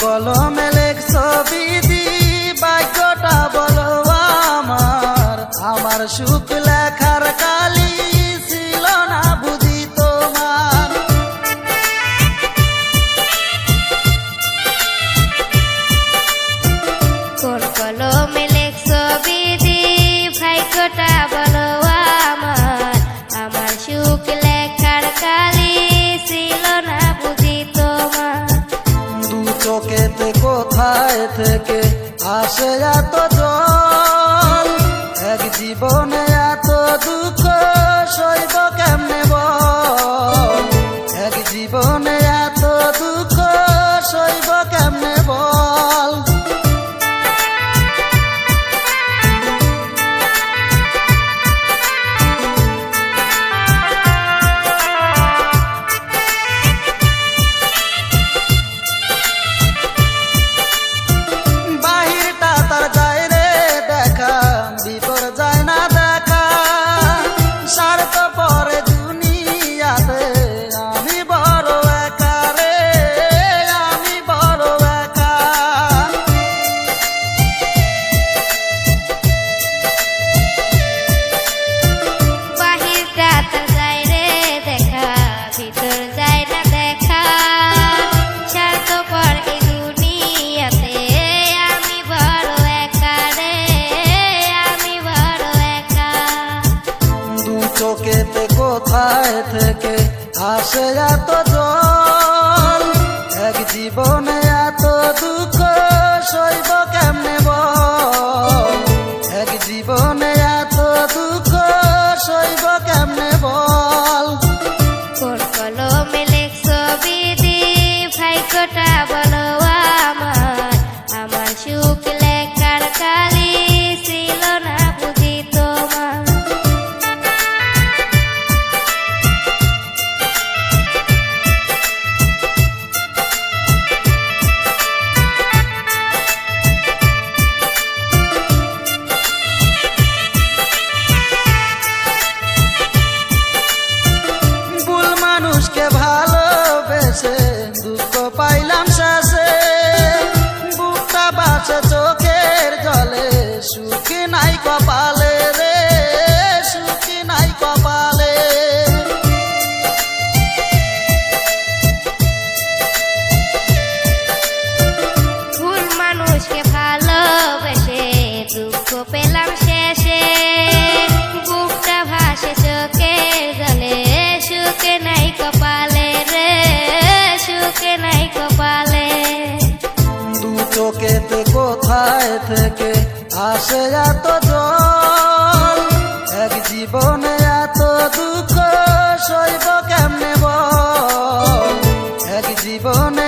কলমে লেখছ বিধি ভাগ্যটা বলো আমার আমার সুখ লেখার কালি ছিল না বুঝি তোমার কোন কলমে লেখছ বিধি ভাগ্যটা বলো আমার আমার সুখ লেখার কালি ছিল না বুঝি তোমার দু চোখেতে কোথায় থেকে আসে এত জল এক জীবনে এত দুঃখ সইব কেমনে বল এক জীবনে এত দুঃখ সইব কেমনে বল চোখেতে কোথায় থেকে আসে এত জল এক জীবনে এত দুঃখ সইব কেমনে বল এক জীবনে এত দুঃখ সইব কেমনে বল কোন কলমে লেখছ বিধি ভাগ্যটা বলো আমার আমার সুখ লেখার কালি ছিল না বুঝি তোমার মানুষকে ভালোবেসে দুঃখ পাইলাম শেষে বুকটা বাসে চোখের জলে সুখী নাই কপালে রে সুখী নাই কপালে ভুল মানুষকে ভালোবেসে দুঃখ পেলাম শেষে বুকটা ভাসে চোখের জলে সুখে নাই কপালে রে সুখে নাই কপালে দু চোখেতে কোথায় থেকে আসে এত জল এক জীবনে এত দুঃখ সইব কেমনে বল এক জীবনে